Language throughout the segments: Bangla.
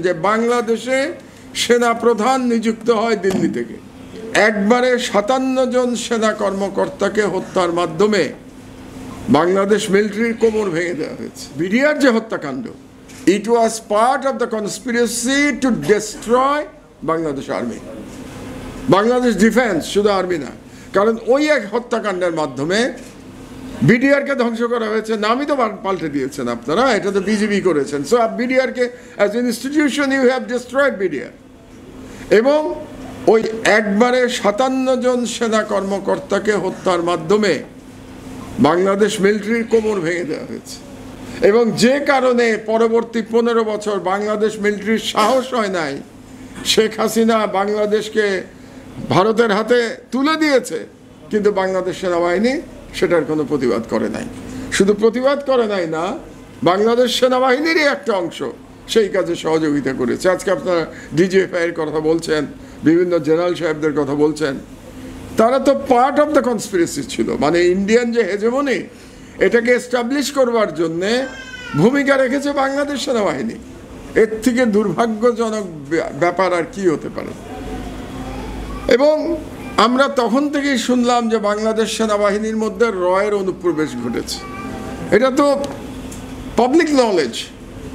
যে বাংলাদেশে সেনা প্রধান নিযুক্ত হয় দিল্লি থেকে। একবারে ৫৭ জন সেনা কর্মকর্তাকে হত্যার মাধ্যমে বাংলাদেশ মিলিটারির কোমর ভেঙে দেওয়া হয়েছে। বিডিআর যে হত্যাকাণ্ড, it was part of the conspiracy to destroy Bangladesh army, Bangladesh defence, শুধু আর্মি না। কারণ ওই এক হত্যাকাণ্ডের মাধ্যমে বিডিআরকে ধ্বংস করা হয়েছে। নামই তো পাল্টে দিয়েছেন আপনারা, এটা তো বিজেপি করেছেন। সো বিডিআরকে as an institution you have destroyed BDR. এবং ওই একবারে ৫৭ জন সেনা কর্মকর্তাকে হত্যার মাধ্যমে বাংলাদেশ মিলিটারির কোমর ভেঙে দেওয়া হয়েছে। এবং যে কারণে পরবর্তী ১৫ বছর বাংলাদেশ মিলিটারির সাহস হয় নাই, শেখ হাসিনা বাংলাদেশকে ভারতের হাতে তুলে দিয়েছে, কিন্তু বাংলাদেশ সেনাবাহিনী সেটার কোনো প্রতিবাদ করে নাই। শুধু প্রতিবাদ করে নাই না, বাংলাদেশ সেনাবাহিনীরই একটা অংশ সেই কাজে সহযোগিতা করেছে। আজকে আপনারা ডিজিএফআই এর কথা বলছেন, বিভিন্ন জেনারেল সাহেবদের কথা বলছেন, তারা তো পার্ট অফ দ্য কনস্পিরেসি ছিল। মানে ইন্ডিয়ান যে হেজেমনি, এটাকে এস্টাবলিশ করবার জন্যে ভূমিকা রেখেছে বাংলাদেশ সেনাবাহিনী। এর থেকে দুর্ভাগ্যজনক ব্যাপার আর কি হতে পারে। এবং আমরা তখন থেকেই শুনলাম যে বাংলাদেশ সেনাবাহিনীর মধ্যে রয়ের অনুপ্রবেশ ঘটেছে। এটা তো পাবলিক নলেজ,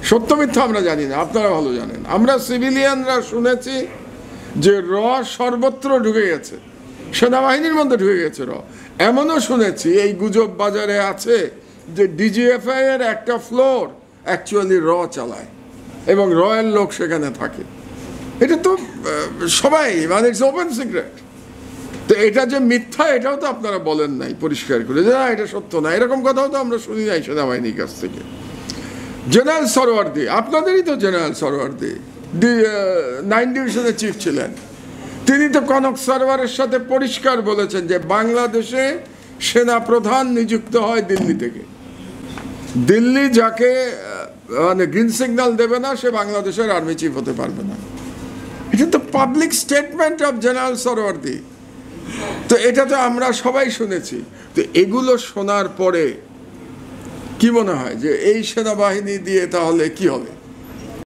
সত্য মিথ্যা আমরা জানি না, আপনারা ভালো জানেন। আমরা সিভিলিয়ানরা শুনেছি যে সর্বত্র ঢুকে গেছে, সেনাবাহিনীর মধ্যে ঢুকে গেছে এমনও শুনেছি, এই গুজব বাজারে আছে যে ডিজিএফআই এর একটা ফ্লোর অ্যাকচুয়ালি চালায় এবং রয়ের লোক সেখানে থাকে। এটা তো সবাই, মানে ইটস ওপেন সিক্রেট। তো এটা যে মিথ্যা, এটাও তো আপনারা বলেন নাই পরিষ্কার করে যে না এটা সত্য না, এরকম কথাও তো আমরা শুনি নাই সেনাবাহিনীর কাছ থেকে। জেনারেল সরওয়ার্দী, আপনাদেরই তো জেনারেল সরওয়ার্দী 9 ডিভিশনের চিফ ছিলেন, তিনি তো কনক সারওয়ারের সাথে পরিষ্কার বলেছেন যে বাংলাদেশে সেনা প্রধান নিযুক্ত হয় দিল্লি থেকে। দিল্লি যাকে মানে গ্রিন সিগন্যাল দেবে না, সে বাংলাদেশের আর্মি চিফ হতে পারবে না। এটা তো public statement of general Suhrawardy. তো এটা তো আমরা সবাই শুনেছি। তো এগুলো শোনার পরে কি মনে হয় যে এই সেনাবাহিনী দিয়ে তাহলে কি হবে?